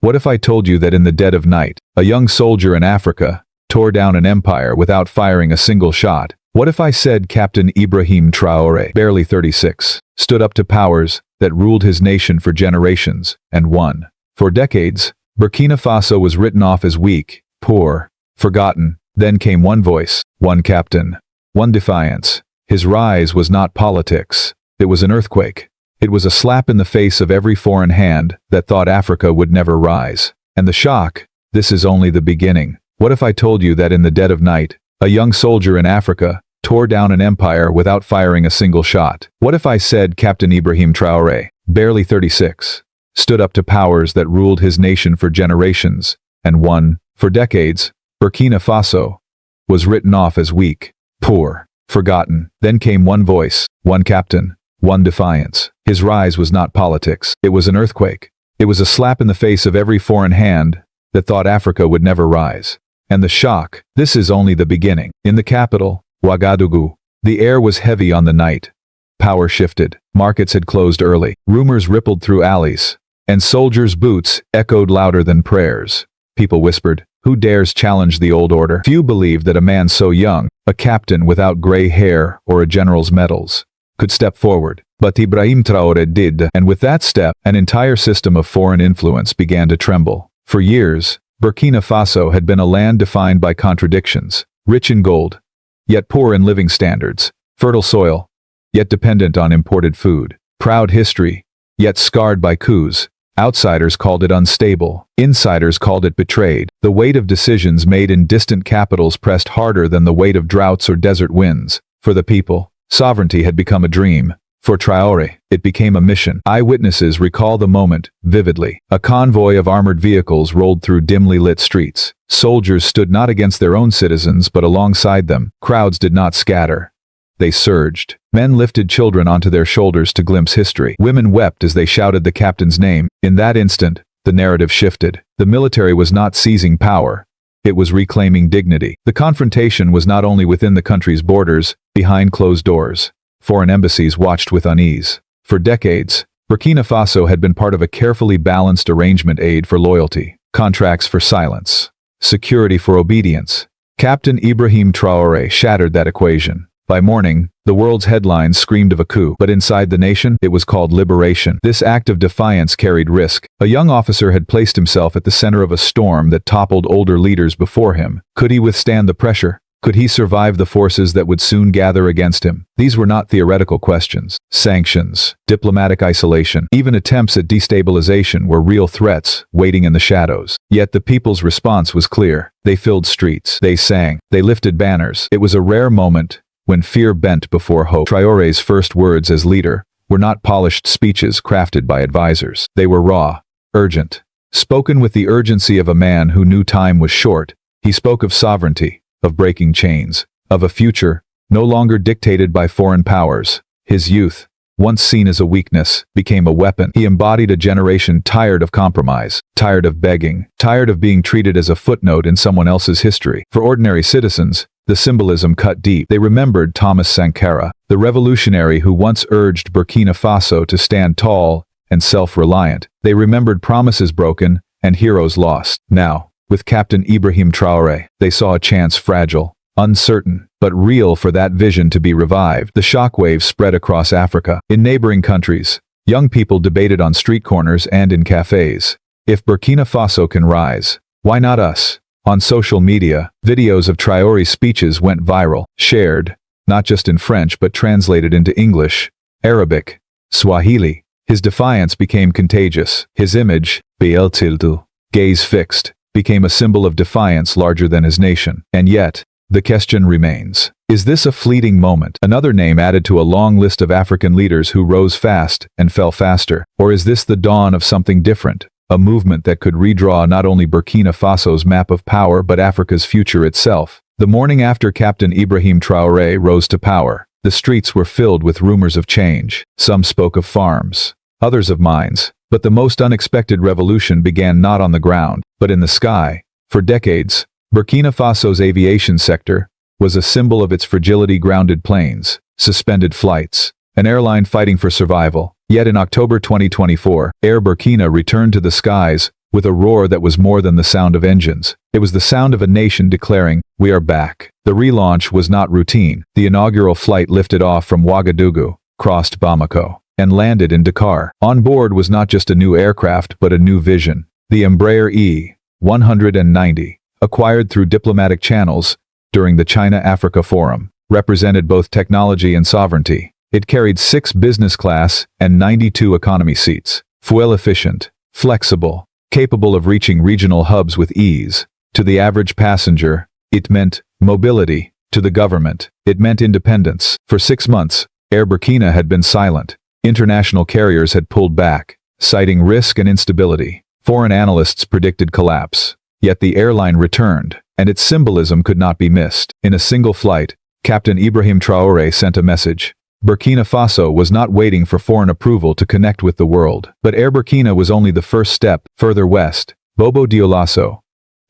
What if I told you that in the dead of night, a young soldier in Africa tore down an empire without firing a single shot? What if I said Captain Ibrahim Traore, barely 36, stood up to powers that ruled his nation for generations and won? For decades, Burkina Faso was written off as weak, poor, forgotten. Then came one voice, one captain, one defiance. His rise was not politics. It was an earthquake. It was a slap in the face of every foreign hand that thought Africa would never rise. And the shock, this is only the beginning. What if I told you that in the dead of night, a young soldier in Africa tore down an empire without firing a single shot? What if I said Captain Ibrahim Traore, barely 36, stood up to powers that ruled his nation for generations and won? For decades, Burkina Faso was written off as weak, poor, forgotten. Then came one voice, one captain, one defiance. His rise was not politics. It was an earthquake. It was a slap in the face of every foreign hand that thought Africa would never rise. And the shock, this is only the beginning. In the capital, Ouagadougou, the air was heavy on the night. Power shifted. Markets had closed early. Rumors rippled through alleys. And soldiers' boots echoed louder than prayers. People whispered, "Who dares challenge the old order?" Few believed that a man so young, a captain without gray hair or a general's medals, could step forward. But Ibrahim Traore did, and with that step, an entire system of foreign influence began to tremble. For years, Burkina Faso had been a land defined by contradictions, rich in gold, yet poor in living standards, fertile soil, yet dependent on imported food, proud history, yet scarred by coups. Outsiders called it unstable. Insiders called it betrayed. The weight of decisions made in distant capitals pressed harder than the weight of droughts or desert winds. For the people, sovereignty had become a dream. For Traore, it became a mission. Eyewitnesses recall the moment vividly. A convoy of armored vehicles rolled through dimly lit streets. Soldiers stood not against their own citizens but alongside them. Crowds did not scatter. They surged. Men lifted children onto their shoulders to glimpse history. Women wept as they shouted the captain's name. In that instant, the narrative shifted. The military was not seizing power. It was reclaiming dignity. The confrontation was not only within the country's borders, behind closed doors. Foreign embassies watched with unease. For decades, Burkina Faso had been part of a carefully balanced arrangement: aid for loyalty, contracts for silence, security for obedience. Captain Ibrahim Traoré shattered that equation. By morning, the world's headlines screamed of a coup, but inside the nation, it was called liberation. This act of defiance carried risk. A young officer had placed himself at the center of a storm that toppled older leaders before him. Could he withstand the pressure? Could he survive the forces that would soon gather against him? These were not theoretical questions. Sanctions, diplomatic isolation, even attempts at destabilization were real threats waiting in the shadows. Yet the people's response was clear. They filled streets. They sang. They lifted banners. It was a rare moment when fear bent before hope. Traoré's first words as leader were not polished speeches crafted by advisors. They were raw, urgent, spoken with the urgency of a man who knew time was short. He spoke of sovereignty, of breaking chains, of a future no longer dictated by foreign powers. His youth, once seen as a weakness, became a weapon. He embodied a generation tired of compromise, tired of begging, tired of being treated as a footnote in someone else's history. For ordinary citizens, the symbolism cut deep. They remembered Thomas Sankara, the revolutionary who once urged Burkina Faso to stand tall and self-reliant. They remembered promises broken and heroes lost. Now, with Captain Ibrahim Traoré, they saw a chance, fragile, uncertain, but real, for that vision to be revived. The shockwaves spread across Africa. In neighboring countries, young people debated on street corners and in cafes. If Burkina Faso can rise, why not us? On social media, videos of Traoré's speeches went viral, shared, not just in French but translated into English, Arabic, Swahili. His defiance became contagious. His image, gaze fixed, became a symbol of defiance larger than his nation. And yet, the question remains. Is this a fleeting moment, another name added to a long list of African leaders who rose fast and fell faster? Or is this the dawn of something different? A movement that could redraw not only Burkina Faso's map of power but Africa's future itself. The morning after Captain Ibrahim Traoré rose to power, the streets were filled with rumors of change. Some spoke of farms, others of mines. But the most unexpected revolution began not on the ground, but in the sky. For decades, Burkina Faso's aviation sector was a symbol of its fragility: grounded planes, suspended flights, an airline fighting for survival. Yet in October 2024, Air Burkina returned to the skies with a roar that was more than the sound of engines. It was the sound of a nation declaring, "We are back." The relaunch was not routine. The inaugural flight lifted off from Ouagadougou, crossed Bamako, and landed in Dakar. On board was not just a new aircraft but a new vision. The Embraer E-190, acquired through diplomatic channels during the China-Africa Forum, represented both technology and sovereignty. It carried 6 business class and 92 economy seats. Fuel efficient, flexible, capable of reaching regional hubs with ease. To the average passenger, it meant mobility. To the government, it meant independence. For 6 months, Air Burkina had been silent. International carriers had pulled back, citing risk and instability. Foreign analysts predicted collapse. Yet the airline returned, and its symbolism could not be missed. In a single flight, Captain Ibrahim Traoré sent a message. Burkina Faso was not waiting for foreign approval to connect with the world. But Air Burkina was only the first step. Further west, Bobo Dioulasso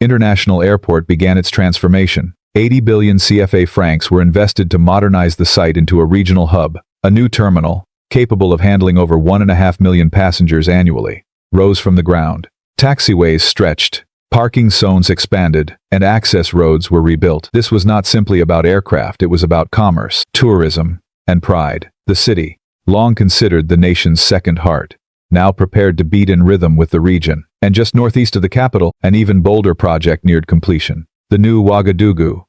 International Airport began its transformation. 80 billion CFA francs were invested to modernize the site into a regional hub. A new terminal, capable of handling over 1.5 million passengers annually, rose from the ground. Taxiways stretched, parking zones expanded, and access roads were rebuilt. This was not simply about aircraft, it was about commerce, tourism, and pride. The city, long considered the nation's second heart, now prepared to beat in rhythm with the region. And just northeast of the capital, an even bolder project neared completion. The new Ouagadougou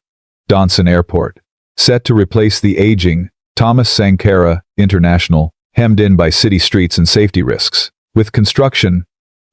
Donson Airport, set to replace the aging Thomas Sankara International, hemmed in by city streets and safety risks. With construction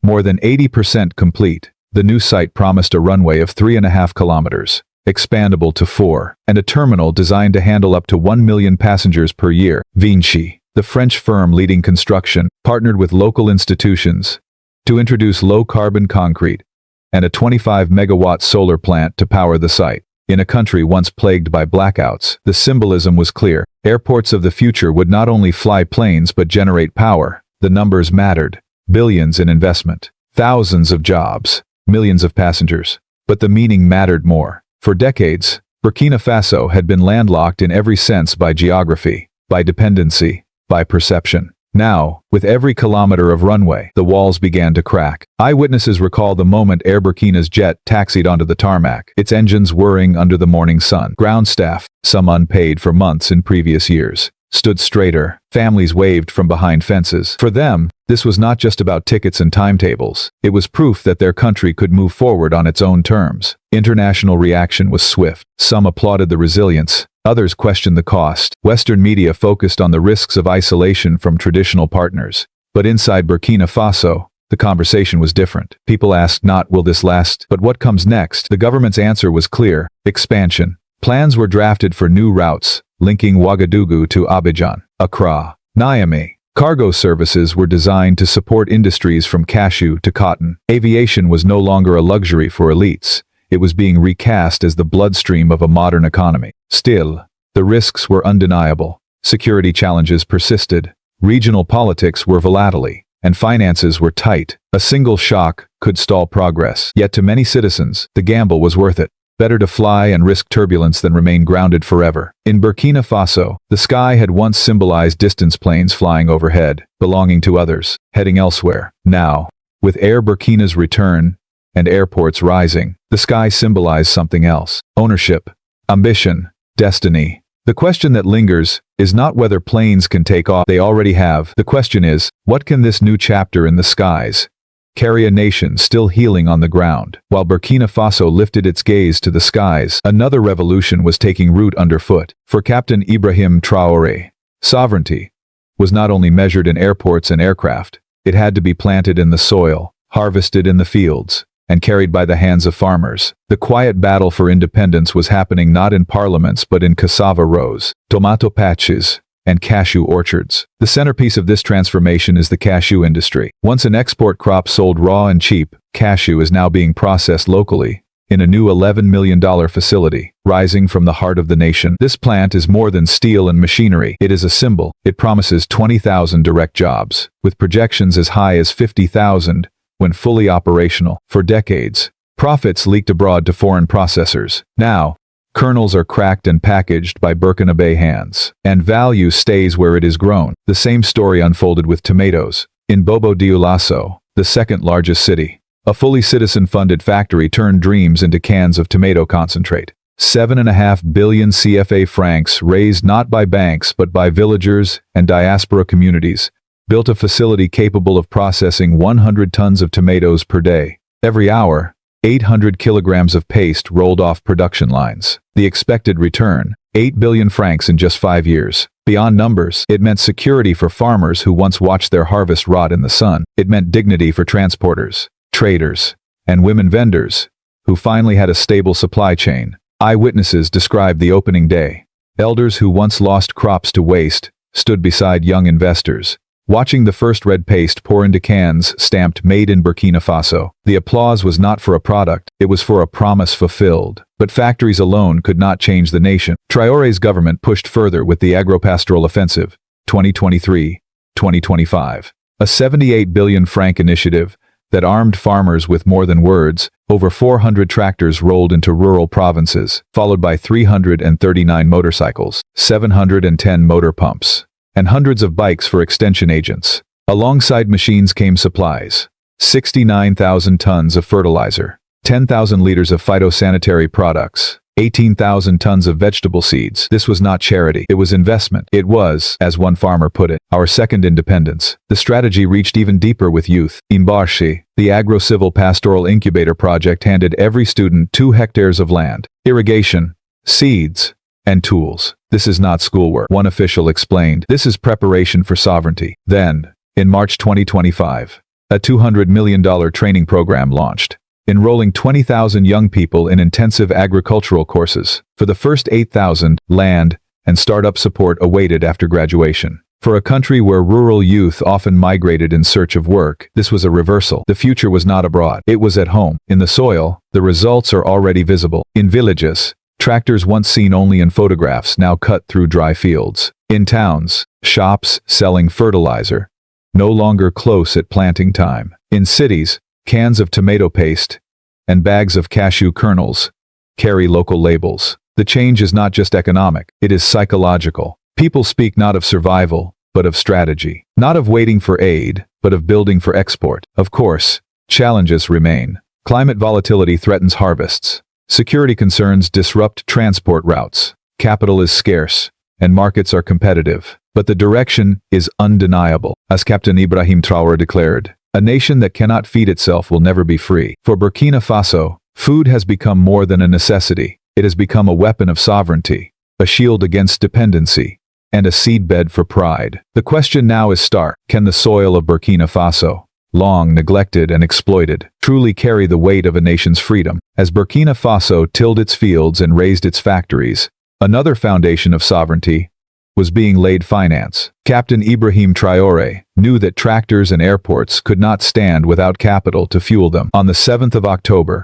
more than 80% complete, the new site promised a runway of 3.5 kilometers, expandable to 4, and a terminal designed to handle up to 1 million passengers per year. Vinci, the French firm leading construction, partnered with local institutions to introduce low-carbon concrete and a 25-megawatt solar plant to power the site. In a country once plagued by blackouts, the symbolism was clear. Airports of the future would not only fly planes but generate power. The numbers mattered. Billions in investment, thousands of jobs, millions of passengers. But the meaning mattered more. For decades, Burkina Faso had been landlocked in every sense by geography, by dependency, by perception. Now, with every kilometer of runway, the walls began to crack. Eyewitnesses recall the moment Air Burkina's jet taxied onto the tarmac, its engines whirring under the morning sun. Ground staff, some unpaid for months in previous years, stood straighter. Families waved from behind fences. For them, this was not just about tickets and timetables. It was proof that their country could move forward on its own terms. International reaction was swift. Some applauded the resilience. Others questioned the cost. Western media focused on the risks of isolation from traditional partners. But inside Burkina Faso, the conversation was different. People asked not, "Will this last?" but "What comes next?" The government's answer was clear: expansion. Plans were drafted for new routes, linking Ouagadougou to Abidjan, Accra, Niamey. Cargo services were designed to support industries from cashew to cotton. Aviation was no longer a luxury for elites. It was being recast as the bloodstream of a modern economy. Still, the risks were undeniable. Security challenges persisted. Regional politics were volatile, and finances were tight. A single shock could stall progress. Yet to many citizens, the gamble was worth it. Better to fly and risk turbulence than remain grounded forever. In Burkina Faso, the sky had once symbolized distance planes flying overhead, belonging to others, heading elsewhere. Now, with Air Burkina's return and airports rising, the sky symbolized something else: ownership, ambition, destiny. The question that lingers is not whether planes can take off. They already have. The question is, what can this new chapter in the skies carry? A nation still healing on the ground. While Burkina Faso lifted its gaze to the skies, another revolution was taking root underfoot. For Captain Ibrahim Traoré, sovereignty was not only measured in airports and aircraft, it had to be planted in the soil, harvested in the fields, and carried by the hands of farmers. The quiet battle for independence was happening not in parliaments but in cassava rows, tomato patches, and cashew orchards. The centerpiece of this transformation is the cashew industry. Once an export crop sold raw and cheap, cashew is now being processed locally, in a new $11 million facility, rising from the heart of the nation. This plant is more than steel and machinery. It is a symbol. It promises 20,000 direct jobs, with projections as high as 50,000 when fully operational. For decades, profits leaked abroad to foreign processors. Now, kernels are cracked and packaged by Burkinabe hands, and value stays where it is grown. The same story unfolded with tomatoes. In Bobo Dioulasso, the second largest city, A fully citizen-funded factory turned dreams into cans of tomato concentrate. 7.5 billion CFA francs raised not by banks but by villagers and diaspora communities, built a facility capable of processing 100 tons of tomatoes per day. Every hour, 800 kilograms of paste rolled off production lines. The expected return, 8 billion francs in just 5 years. Beyond numbers, it meant security for farmers who once watched their harvest rot in the sun. It meant dignity for transporters, traders, and women vendors, who finally had a stable supply chain. Eyewitnesses described the opening day. Elders who once lost crops to waste stood beside young investors, watching the first red paste pour into cans stamped "Made in Burkina Faso." The applause was not for a product, it was for a promise fulfilled. But factories alone could not change the nation. Traoré's government pushed further with the Agropastoral Offensive, 2023-2025. A 78 billion franc initiative that armed farmers with more than words. Over 400 tractors rolled into rural provinces, followed by 339 motorcycles, 710 motor pumps, and hundreds of bikes for extension agents. Alongside machines came supplies: 69,000 tons of fertilizer, 10,000 liters of phytosanitary products, 18,000 tons of vegetable seeds. This was not charity, it was investment. It was, as one farmer put it, our second independence. The strategy reached even deeper with youth. Imbarshi, the agro-civil pastoral incubator project, handed every student 2 hectares of land, irrigation, seeds, and tools. This is not schoolwork, one official explained. This is preparation for sovereignty. Then, in March 2025, a $200 million training program launched, enrolling 20,000 young people in intensive agricultural courses. For the first 8,000, land and startup support awaited after graduation. For a country where rural youth often migrated in search of work, this was a reversal. The future was not abroad, it was at home. In the soil, the results are already visible. In villages, tractors once seen only in photographs now cut through dry fields. In towns, shops selling fertilizer, no longer close at planting time. In cities, cans of tomato paste and bags of cashew kernels carry local labels. The change is not just economic, it is psychological. People speak not of survival, but of strategy. Not of waiting for aid, but of building for export. Of course, challenges remain. Climate volatility threatens harvests. Security concerns disrupt transport routes. Capital is scarce, and markets are competitive. But the direction is undeniable. As Captain Ibrahim Traore declared, a nation that cannot feed itself will never be free. For Burkina Faso, food has become more than a necessity. It has become a weapon of sovereignty, a shield against dependency, and a seedbed for pride. The question now is stark: can the soil of Burkina Faso, long neglected and exploited, truly carry the weight of a nation's freedom? As Burkina Faso tilled its fields and raised its factories, another foundation of sovereignty was being laid: finance. Captain Ibrahim Traoré knew that tractors and airports could not stand without capital to fuel them. On the 7th of October,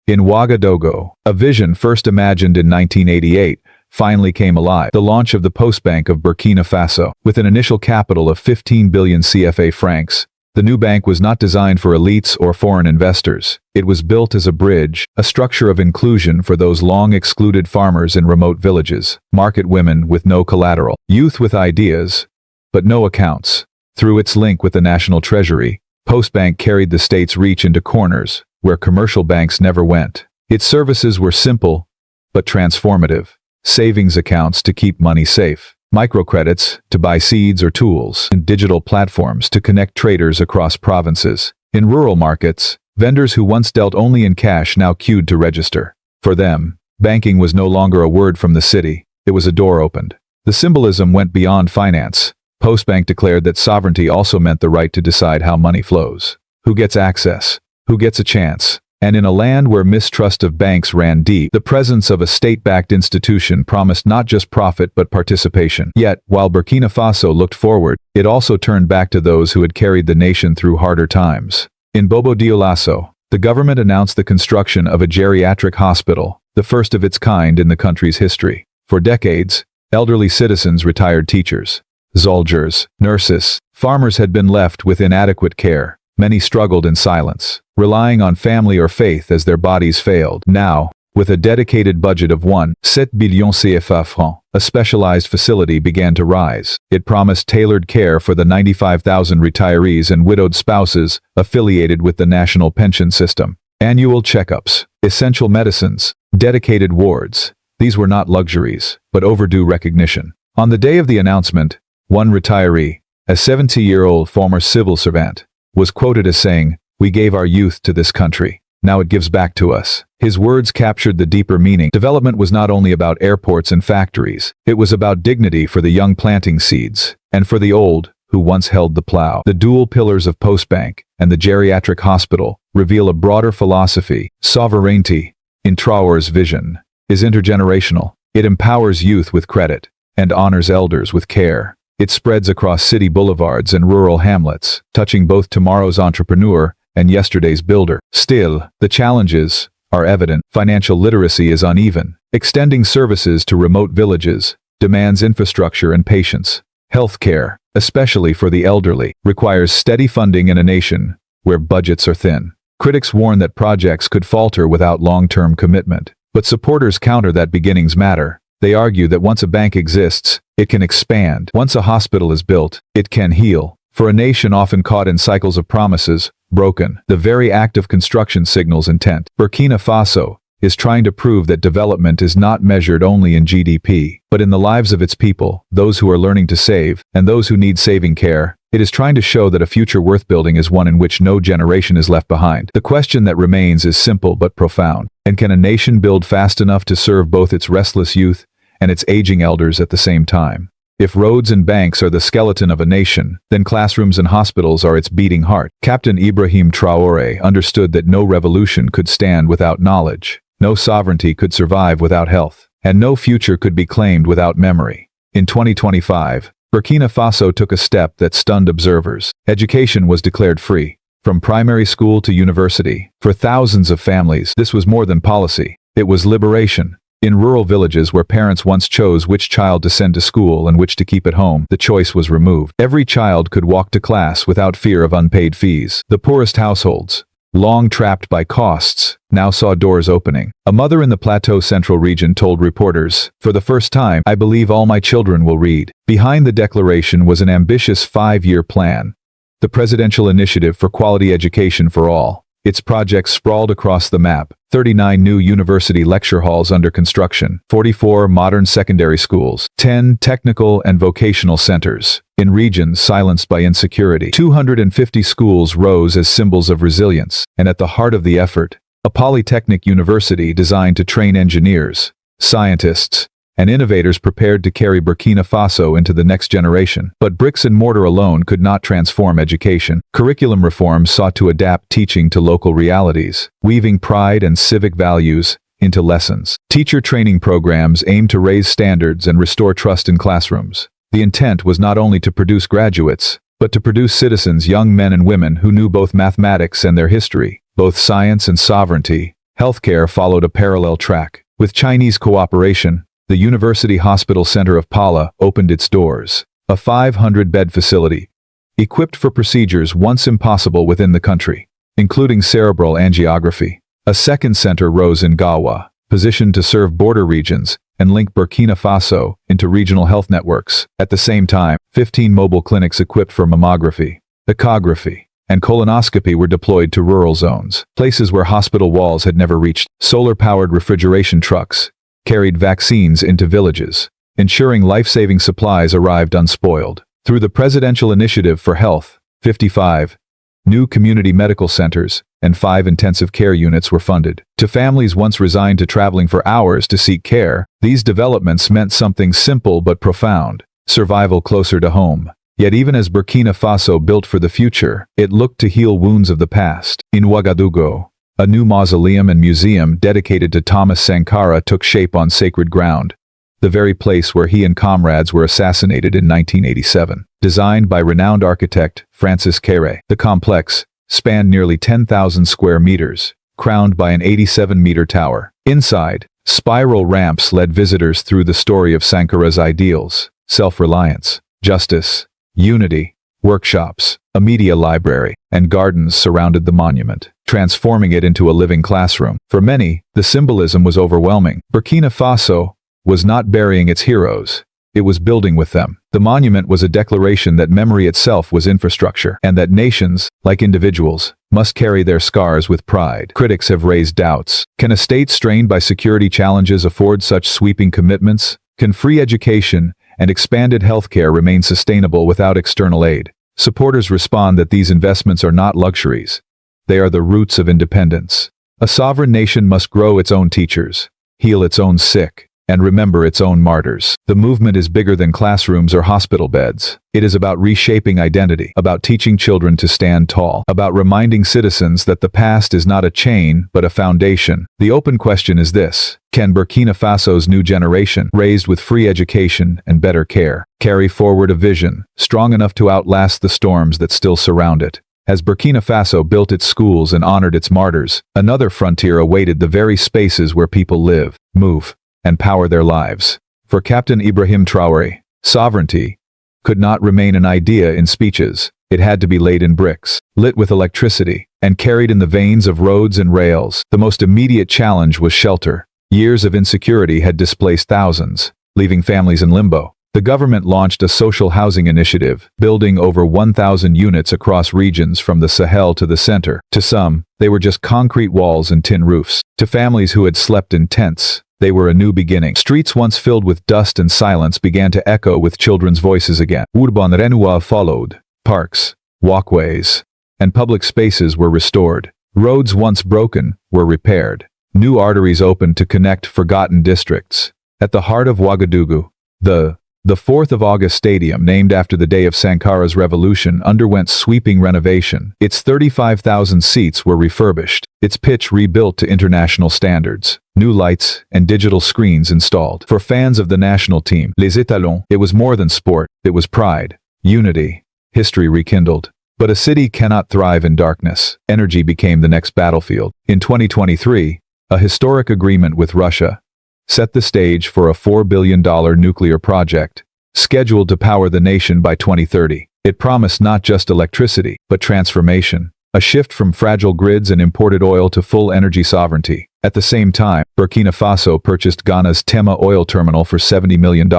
in Ouagadougou, a vision first imagined in 1988 finally came alive: the launch of the Postbank of Burkina Faso. With an initial capital of 15 billion CFA francs, the new bank was not designed for elites or foreign investors. It was built as a bridge, a structure of inclusion for those long excluded farmers in remote villages, market women with no collateral, youth with ideas, but no accounts. Through its link with the national treasury, Postbank carried the state's reach into corners where commercial banks never went. Its services were simple, but transformative. Savings accounts to keep money safe, microcredits to buy seeds or tools, and digital platforms to connect traders across provinces. In rural markets, vendors who once dealt only in cash now queued to register. For them, banking was no longer a word from the city, it was a door opened. The symbolism went beyond finance. Postbank declared that sovereignty also meant the right to decide how money flows, who gets access, who gets a chance. And in a land where mistrust of banks ran deep, the presence of a state-backed institution promised not just profit but participation. Yet, while Burkina Faso looked forward, it also turned back to those who had carried the nation through harder times. In Bobo Dioulasso, the government announced the construction of a geriatric hospital, the first of its kind in the country's history. For decades, elderly citizens, retired teachers, soldiers, nurses, farmers had been left with inadequate care. Many struggled in silence, relying on family or faith as their bodies failed. Now, With a dedicated budget of 1.7 billion CFA francs, a specialized facility began to rise. It promised tailored care for the 95,000 retirees and widowed spouses affiliated with the national pension system. Annual checkups, essential medicines, dedicated wards. These were not luxuries, but overdue recognition. On the day of the announcement, one retiree, a 70-year-old former civil servant, was quoted as saying, "We gave our youth to this country. Now it gives back to us." His words captured the deeper meaning. Development was not only about airports and factories. It was about dignity for the young planting seeds, and for the old, who once held the plow. The dual pillars of Postbank and the geriatric hospital reveal a broader philosophy. Sovereignty, in Traore's vision, is intergenerational. It empowers youth with credit and honors elders with care. It spreads across city boulevards and rural hamlets, touching both tomorrow's entrepreneur and yesterday's builder. Still, the challenges are evident. Financial literacy is uneven. Extending services to remote villages demands infrastructure and patience. Healthcare, especially for the elderly, requires steady funding in a nation where budgets are thin. Critics warn that projects could falter without long-term commitment. But supporters counter that beginnings matter. They argue that once a bank exists, it can expand. Once a hospital is built, it can heal. For a nation often caught in cycles of promises, broken, the very act of construction signals intent. Burkina Faso is trying to prove that development is not measured only in GDP, but in the lives of its people, those who are learning to save, and those who need saving care. It is trying to show that a future worth building is one in which no generation is left behind. The question that remains is simple but profound. And can a nation build fast enough to serve both its restless youth and its aging elders at the same time? If roads and banks are the skeleton of a nation, then classrooms and hospitals are its beating heart. Captain Ibrahim Traoré understood that no revolution could stand without knowledge, no sovereignty could survive without health, and no future could be claimed without memory. In 2025, Burkina Faso took a step that stunned observers. Education was declared free, from primary school to university. For thousands of families, this was more than policy. It was liberation. In rural villages where parents once chose which child to send to school and which to keep at home, the choice was removed. Every child could walk to class without fear of unpaid fees. The poorest households, long trapped by costs, now saw doors opening. A mother in the Plateau Central region told reporters, "For the first time, I believe all my children will read." Behind the declaration was an ambitious 5-year plan, the Presidential Initiative for Quality Education for All. Its projects sprawled across the map: 39 new university lecture halls under construction, 44 modern secondary schools, 10 technical and vocational centers. In regions silenced by insecurity, 250 schools rose as symbols of resilience. And at the heart of the effort, a polytechnic university designed to train engineers, scientists, and innovators prepared to carry Burkina Faso into the next generation. But bricks and mortar alone could not transform education. Curriculum reforms sought to adapt teaching to local realities, weaving pride and civic values into lessons. Teacher training programs aimed to raise standards and restore trust in classrooms. The intent was not only to produce graduates, but to produce citizens, young men and women who knew both mathematics and their history, both science and sovereignty. Healthcare followed a parallel track. With Chinese cooperation, the University Hospital Center of Pala opened its doors, a 500-bed facility, equipped for procedures once impossible within the country, including cerebral angiography. A second center rose in Gawa, positioned to serve border regions and link Burkina Faso into regional health networks. At the same time, 15 mobile clinics equipped for mammography, echography, and colonoscopy were deployed to rural zones, places where hospital walls had never reached. Solar-powered refrigeration trucks carried vaccines into villages, ensuring life-saving supplies arrived unspoiled. Through the Presidential Initiative for Health, 55 new community medical centers and 5 intensive care units were funded. To families once resigned to traveling for hours to seek care, these developments meant something simple but profound: survival closer to home. Yet even as Burkina Faso built for the future, it looked to heal wounds of the past. In Ouagadougou, a new mausoleum and museum dedicated to Thomas Sankara took shape on sacred ground, the very place where he and comrades were assassinated in 1987. Designed by renowned architect Francis Kéré, the complex spanned nearly 10,000 square meters, crowned by an 87-meter tower. Inside, spiral ramps led visitors through the story of Sankara's ideals: self-reliance, justice, unity. Workshops, a media library, and gardens surrounded the monument. transforming it into a living classroom. For many, the symbolism was overwhelming. Burkina Faso was not burying its heroes. It was building with them. The monument was a declaration that memory itself was infrastructure, and that nations, like individuals, must carry their scars with pride. Critics have raised doubts. Can a state strained by security challenges afford such sweeping commitments? Can free education and expanded healthcare remain sustainable without external aid? Supporters respond that these investments are not luxuries. They are the roots of independence. A sovereign nation must grow its own teachers, heal its own sick, and remember its own martyrs. The movement is bigger than classrooms or hospital beds. It is about reshaping identity, about teaching children to stand tall, about reminding citizens that the past is not a chain, but a foundation. The open question is this: can Burkina Faso's new generation, raised with free education and better care, carry forward a vision strong enough to outlast the storms that still surround it? As Burkina Faso built its schools and honored its martyrs, another frontier awaited the very spaces where people live, move, and power their lives. For Captain Ibrahim Traoré, sovereignty could not remain an idea in speeches. It had to be laid in bricks, lit with electricity, and carried in the veins of roads and rails. The most immediate challenge was shelter. Years of insecurity had displaced thousands, leaving families in limbo. The government launched a social housing initiative, building over 1,000 units across regions from the Sahel to the center. To some, they were just concrete walls and tin roofs. To families who had slept in tents, they were a new beginning. Streets once filled with dust and silence began to echo with children's voices again. Urban renewal followed. Parks, walkways, and public spaces were restored. Roads once broken were repaired. New arteries opened to connect forgotten districts. At the heart of Ouagadougou, the 4th of August Stadium, named after the day of Sankara's revolution, underwent sweeping renovation. Its 35,000 seats were refurbished, its pitch rebuilt to international standards. New lights and digital screens installed. For fans of the national team, Les Étalons, it was more than sport, it was pride, unity, history rekindled. But a city cannot thrive in darkness. Energy became the next battlefield. In 2023, a historic agreement with Russia set the stage for a $4 billion nuclear project, scheduled to power the nation by 2030. It promised not just electricity, but transformation, a shift from fragile grids and imported oil to full energy sovereignty. At the same time, Burkina Faso purchased Ghana's Tema oil terminal for $70 million,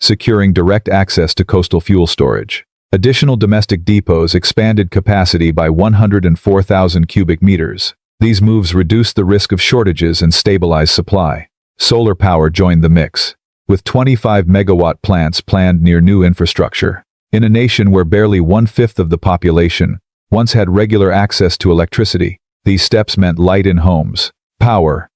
securing direct access to coastal fuel storage. Additional domestic depots expanded capacity by 104,000 cubic meters. These moves reduced the risk of shortages and stabilized supply. Solar power joined the mix, with 25 megawatt plants planned near new infrastructure. In a nation where barely 1/5 of the population once had regular access to electricity, these steps meant light in homes, power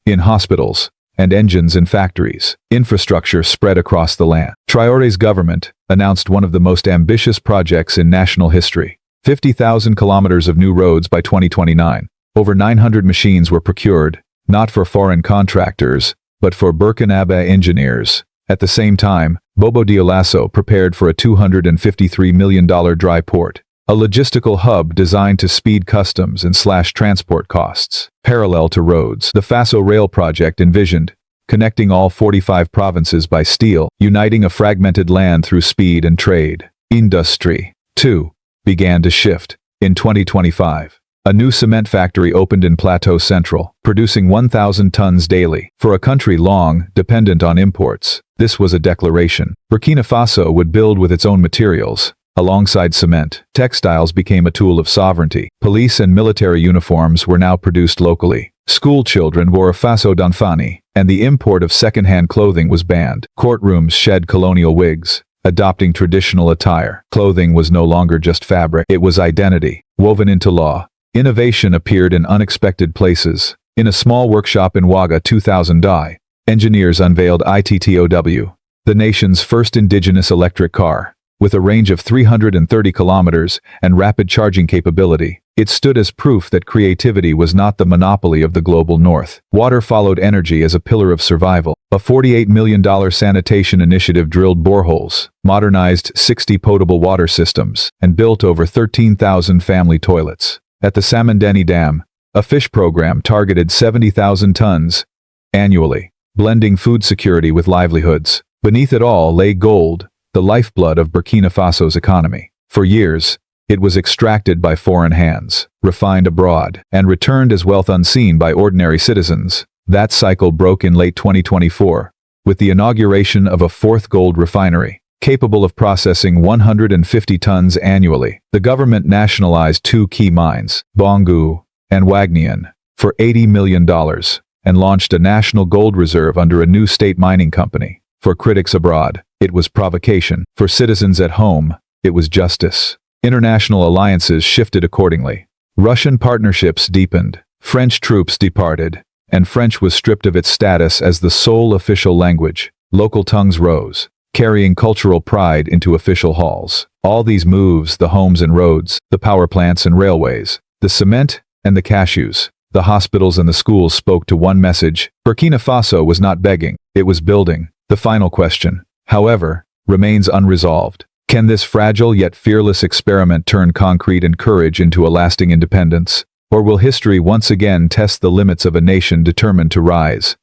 in hospitals, and engines in factories. Infrastructure spread across the land. Traoré's government announced one of the most ambitious projects in national history: 50,000 kilometers of new roads by 2029. Over 900 machines were procured, not for foreign contractors, but for Burkinabe engineers. At the same time, Bobo Dioulasso prepared for a $253 million dry port, a logistical hub designed to speed customs and slash transport costs. Parallel to roads, the Faso Rail project envisioned connecting all 45 provinces by steel, uniting a fragmented land through speed and trade. Industry, too, began to shift. In 2025, a new cement factory opened in Plateau Central, producing 1,000 tons daily. For a country long dependent on imports, this was a declaration. Burkina Faso would build with its own materials. Alongside cement, textiles became a tool of sovereignty. Police and military uniforms were now produced locally. School children wore a faso d'enfani, and the import of second-hand clothing was banned. Courtrooms shed colonial wigs, adopting traditional attire. Clothing was no longer just fabric, it was identity, woven into law. Innovation appeared in unexpected places. In a small workshop in Ouaga 2000 engineers unveiled ITTOW, the nation's first indigenous electric car. With a range of 330 kilometers and rapid charging capability, it stood as proof that creativity was not the monopoly of the global north. Water followed energy as a pillar of survival. A $48 million sanitation initiative drilled boreholes, modernized 60 potable water systems, and built over 13,000 family toilets. At the Samandeni Dam, a fish program targeted 70,000 tons annually, blending food security with livelihoods. Beneath it all lay gold, the lifeblood of Burkina Faso's economy. For years, It was extracted by foreign hands, refined abroad, and returned as wealth unseen by ordinary citizens. That cycle broke in late 2024, with the inauguration of a fourth gold refinery, capable of processing 150 tons annually. The government nationalized two key mines, Bongu and Wagnian, for $80 million, and launched a national gold reserve under a new state mining company. For critics abroad, it was provocation. For citizens at home, it was justice. International alliances shifted accordingly. Russian partnerships deepened, French troops departed, and French was stripped of its status as the sole official language. Local tongues rose, carrying cultural pride into official halls. All these moves, the homes and roads, the power plants and railways, the cement and the cashews, the hospitals and the schools spoke to one message. Burkina Faso was not begging, it was building. The final question, however, remains unresolved. Can this fragile yet fearless experiment turn concrete and courage into a lasting independence? Or will history once again test the limits of a nation determined to rise?